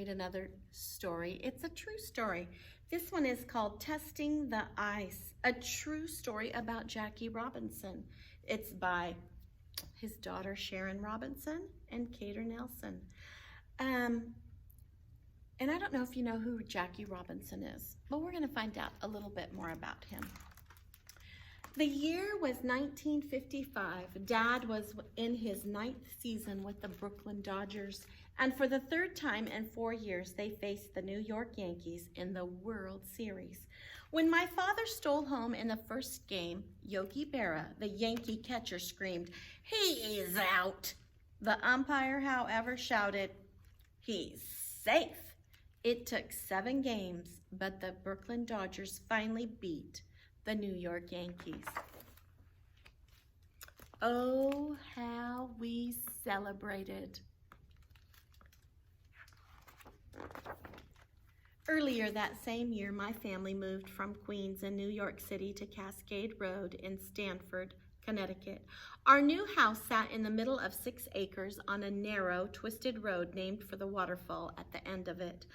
read another story. It's a true story. This one is called Testing the Ice, a true story about Jackie Robinson. It's by his daughter Sharon Robinson and Cater Nelson. And I don't know if you know who Jackie Robinson is, but we're going to find out a little bit more about him. The year was 1955. Dad was in his 9th season with the Brooklyn Dodgers, and for the 3rd time in 4 years, they faced the New York Yankees in the World Series. When my father stole home in the first game, Yogi Berra, the Yankee catcher, screamed, "He is out!" The umpire, however, shouted, "He's safe." It took 7 games, but the Brooklyn Dodgers finally beat the New York Yankees. Oh, how we celebrated. Earlier that same year, my family moved from Queens in New York City to Cascade Road in Stamford, Connecticut. Our new house sat in the middle of 6 acres on a narrow, twisted road named for the waterfall at the end of it.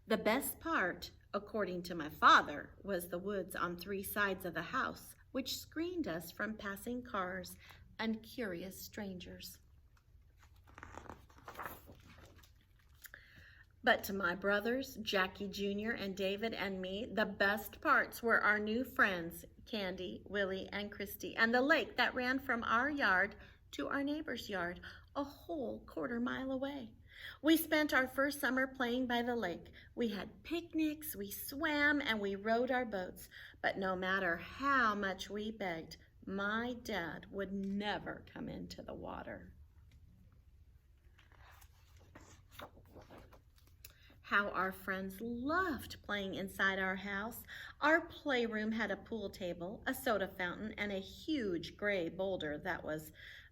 The best part, according to my father, was the woods on 3 sides of the house, which screened us from passing cars and curious strangers. But to my brothers, Jackie Jr. and David and me, the best parts were our new friends, Candy, Willie, and Christy, and the lake that ran from our yard to our neighbor's yard, a whole 1/4 mile away. We spent our first summer playing by the lake. We had picnics, we swam, and we rowed our boats. But no matter how much we begged, my dad would never come into the water. How our friends loved playing inside our house. Our playroom had a pool table, a soda fountain, and a huge gray boulder that was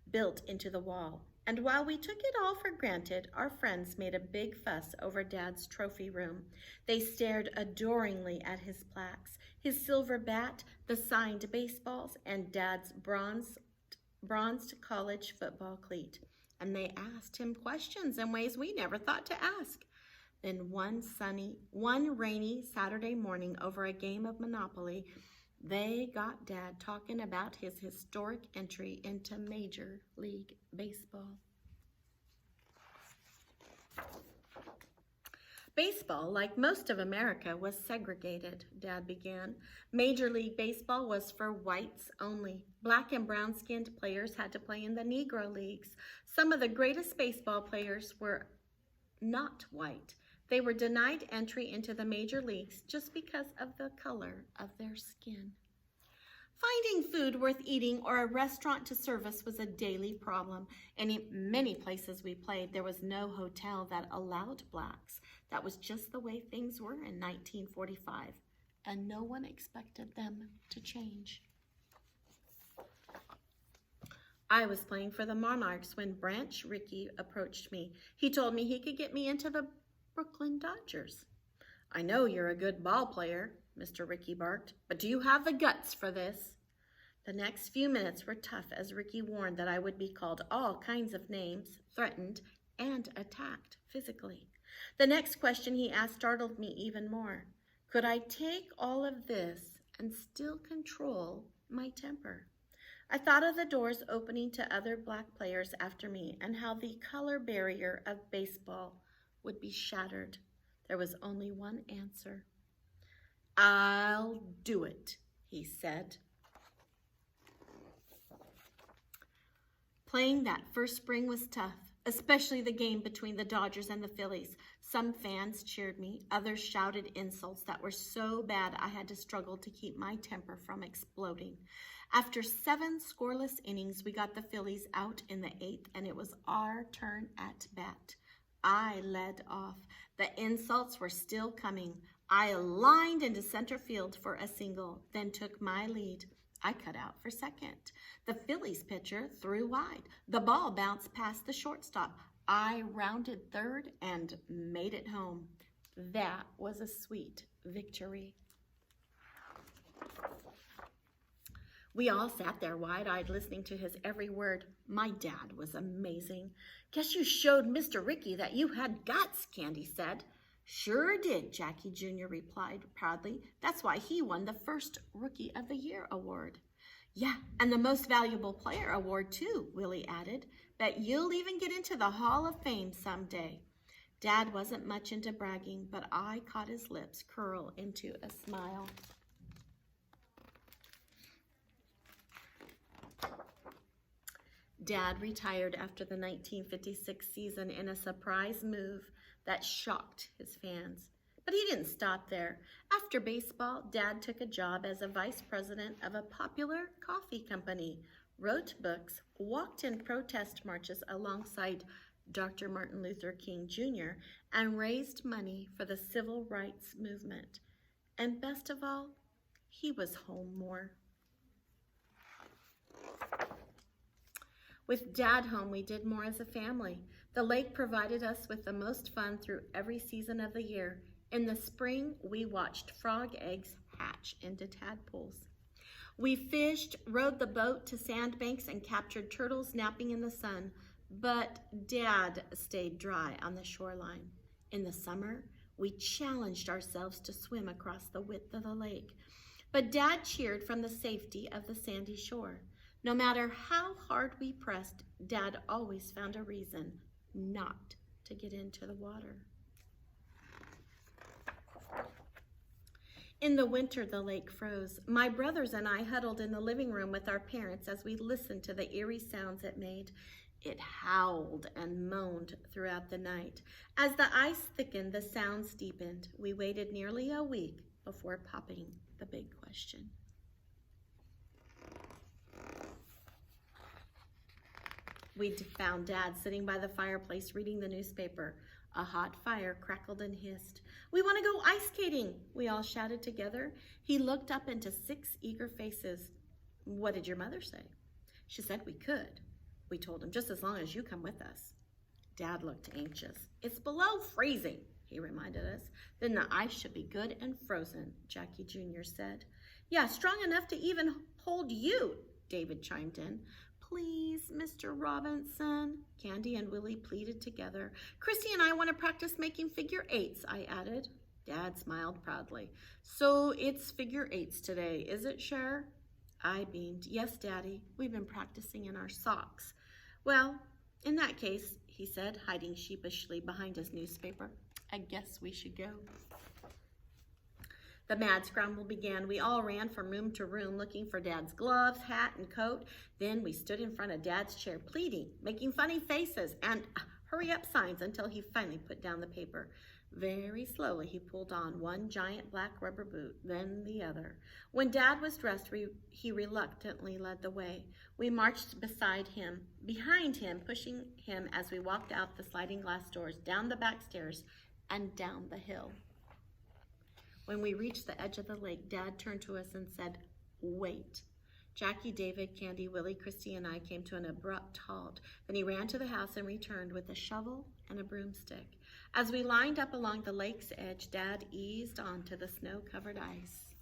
built into the wall. And while we took it all for granted, our friends made a big fuss over Dad's trophy room. They stared adoringly at his plaques, his silver bat, the signed baseballs, and Dad's bronzed college football cleat. And they asked him questions in ways we never thought to ask. Then one rainy Saturday morning over a game of Monopoly, they got Dad talking about his historic entry into Major League Baseball. Baseball, like most of America, was segregated, Dad began. Major League Baseball was for whites only. Black and brown-skinned players had to play in the Negro Leagues. Some of the greatest baseball players were not white. They were denied entry into the major leagues just because of the color of their skin. Finding food worth eating or a restaurant to service was a daily problem. And in many places we played, there was no hotel that allowed blacks. That was just the way things were in 1945, and no one expected them to change. I was playing for the Monarchs when Branch Rickey approached me. He told me he could get me into the Brooklyn Dodgers. "I know you're a good ball player," Mr. Rickey barked, "but do you have the guts for this?" The next few minutes were tough as Rickey warned that I would be called all kinds of names, threatened, and attacked physically. The next question he asked startled me even more. Could I take all of this and still control my temper? I thought of the doors opening to other black players after me and how the color barrier of baseball would be shattered. There was only one answer. "I'll do it," he said. Playing that first spring was tough, especially the game between the Dodgers and the Phillies. Some fans cheered me, others shouted insults that were so bad I had to struggle to keep my temper from exploding. After 7 scoreless innings, we got the Phillies out in the 8th, and it was our turn at bat. I led off. The insults were still coming. I lined into center field for a single, then took my lead. I cut out for second. The Phillies pitcher threw wide. The ball bounced past the shortstop. I rounded third and made it home. That was a sweet victory. We all sat there wide-eyed listening to his every word. My dad was amazing. "Guess you showed Mr. Rickey that you had guts," Candy said. Sure did, Jackie Jr. replied proudly. That's why he won the first Rookie of the Year award. Yeah, and the Most Valuable Player award too, Willie added. Bet you'll even get into the Hall of Fame someday. Dad wasn't much into bragging, but I caught his lips curl into a smile. Dad retired after the 1956 season in a surprise move that shocked his fans. But he didn't stop there. After baseball, Dad took a job as a vice president of a popular coffee company, wrote books, walked in protest marches alongside Dr. Martin Luther King Jr., and raised money for the civil rights movement. And best of all, he was home more. With Dad home, we did more as a family. The lake provided us with the most fun through every season of the year. In the spring, we watched frog eggs hatch into tadpoles. We fished, rowed the boat to sandbanks, and captured turtles napping in the sun. But Dad stayed dry on the shoreline. In the summer, we challenged ourselves to swim across the width of the lake. But Dad cheered from the safety of the sandy shore. No matter how hard we pressed, Dad always found a reason not to get into the water. In the winter, the lake froze. My brothers and I huddled in the living room with our parents as we listened to the eerie sounds it made. It howled and moaned throughout the night. As the ice thickened, the sounds deepened. We waited nearly a week before popping the big question. We found Dad sitting by the fireplace reading the newspaper. A hot fire crackled and hissed. "We want to go ice skating," we all shouted together. He looked up into 6 eager faces. "What did your mother say?" "She said we could." We told him, "Just as long as you come with us." Dad looked anxious. "It's below freezing," he reminded us. "Then the ice should be good and frozen," Jackie Jr. said. "Yeah, strong enough to even hold you," David chimed in. "Please, Mr. Robinson," Candy and Willie pleaded together. "Christy and I want to practice making figure 8s, I added. Dad smiled proudly. "So it's figure 8s today, is it, Cher?" I beamed. "Yes, Daddy. We've been practicing in our socks." "Well, in that case," he said, hiding sheepishly behind his newspaper, "I guess we should go." The mad scramble began. We all ran from room to room looking for Dad's gloves, hat, and coat. Then we stood in front of Dad's chair pleading, making funny faces and hurry up signs until he finally put down the paper. Very slowly he pulled on one giant black rubber boot, then the other. When Dad was dressed, he reluctantly led the way. We marched behind him, pushing him as we walked out the sliding glass doors, down the back stairs, and down the hill. When we reached the edge of the lake, Dad turned to us and said, "Wait." Jackie, David, Candy, Willie, Christy, and I came to an abrupt halt. Then he ran to the house and returned with a shovel and a broomstick. As we lined up along the lake's edge, Dad eased onto the snow-covered ice.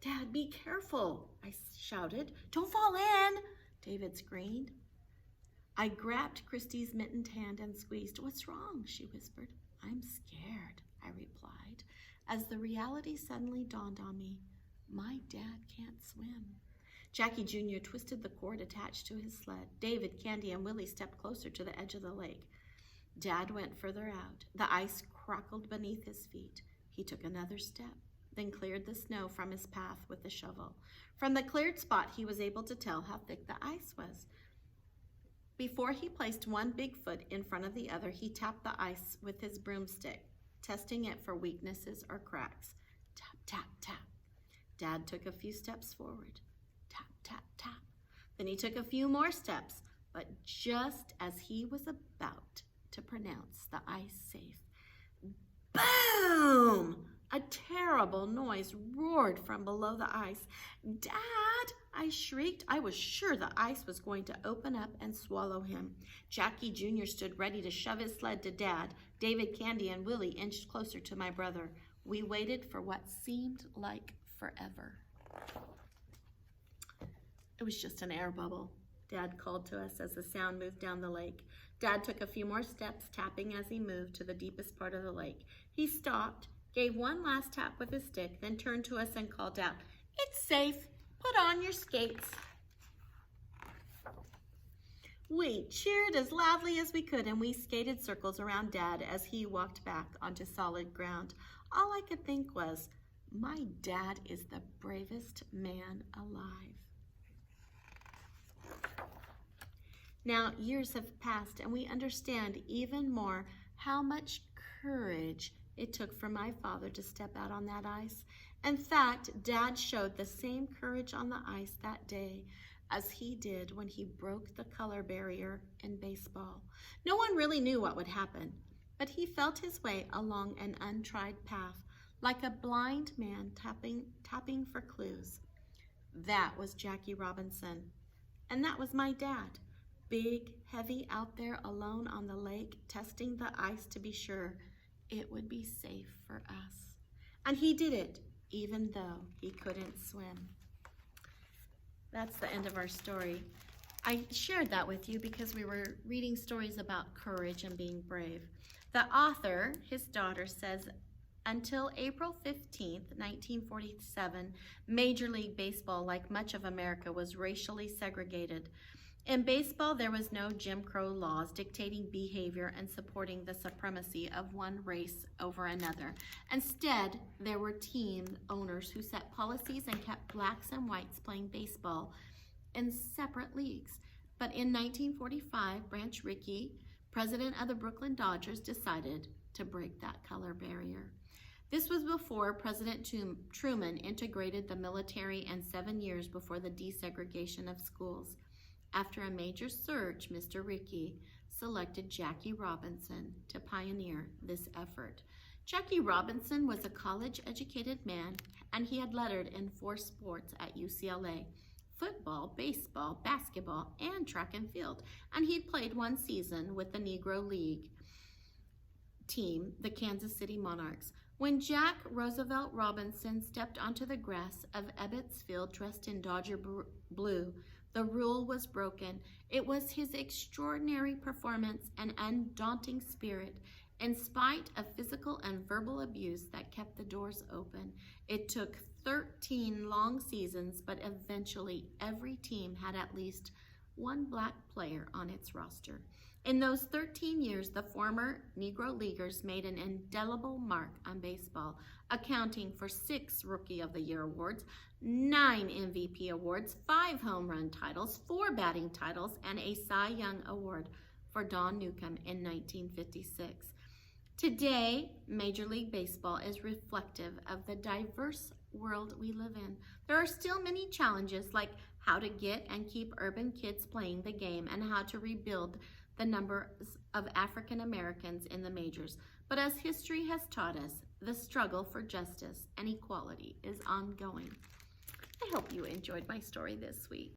"Dad, be careful," I shouted. "Don't fall in," David screamed. I grabbed Christy's mittened hand and squeezed. "What's wrong?" she whispered. "I'm scared," I replied, as the reality suddenly dawned on me. My dad can't swim. Jackie Jr. twisted the cord attached to his sled. David, Candy, and Willie stepped closer to the edge of the lake. Dad went further out. The ice crackled beneath his feet. He took another step, then cleared the snow from his path with the shovel. From the cleared spot, he was able to tell how thick the ice was. Before he placed one big foot in front of the other, he tapped the ice with his broomstick, testing it for weaknesses or cracks. Tap, tap, tap. Dad took a few steps forward. Tap, tap, tap. Then he took a few more steps, but just as he was about to pronounce the ice safe, boom! A terrible noise roared from below the ice. "Dad!" I shrieked. I was sure the ice was going to open up and swallow him. Jackie Jr. stood ready to shove his sled to Dad. David, Candy, and Willie inched closer to my brother. We waited for what seemed like forever. "It was just an air bubble," Dad called to us as the sound moved down the lake. Dad took a few more steps, tapping as he moved to the deepest part of the lake. He stopped, gave one last tap with his stick, then turned to us and called out, "It's safe. Put on your skates." We cheered as loudly as we could, and we skated circles around Dad as he walked back onto solid ground. All I could think was, my dad is the bravest man alive. Now, years have passed, and we understand even more how much courage it took for my father to step out on that ice. In fact, Dad showed the same courage on the ice that day as he did when he broke the color barrier in baseball. No one really knew what would happen, but he felt his way along an untried path, like a blind man tapping for clues. That was Jackie Robinson, and that was my dad. Big, heavy, out there alone on the lake, testing the ice to be sure it would be safe for us. And he did it, even though he couldn't swim. That's the end of our story. I shared that with you because we were reading stories about courage and being brave. The author, his daughter, says, until April 15th, 1947, Major League Baseball, like much of America, was racially segregated. In baseball, there was no Jim Crow laws dictating behavior and supporting the supremacy of one race over another. Instead, there were team owners who set policies and kept blacks and whites playing baseball in separate leagues. But in 1945, Branch Rickey, president of the Brooklyn Dodgers, decided to break that color barrier. This was before President Truman integrated the military and 7 years before the desegregation of schools. After a major search, Mr. Rickey selected Jackie Robinson to pioneer this effort. Jackie Robinson was a college-educated man, and he had lettered in 4 sports at UCLA: football, baseball, basketball, and track and field. And he'd played 1 season with the Negro League team, the Kansas City Monarchs. When Jack Roosevelt Robinson stepped onto the grass of Ebbets Field dressed in Dodger blue, the rule was broken. It was his extraordinary performance and undaunting spirit, in spite of physical and verbal abuse, that kept the doors open. It took 13 long seasons, but eventually every team had at least 1 black player on its roster. In those 13 years, the former Negro Leaguers made an indelible mark on baseball, accounting for 6 Rookie of the Year awards, 9 MVP awards, 5 home run titles, 4 batting titles, and a Cy Young Award for Don Newcombe in 1956. Today, Major League Baseball is reflective of the diverse world we live in. There are still many challenges, like how to get and keep urban kids playing the game and how to rebuild the numbers of African Americans in the majors. But as history has taught us, the struggle for justice and equality is ongoing. I hope you enjoyed my story this week.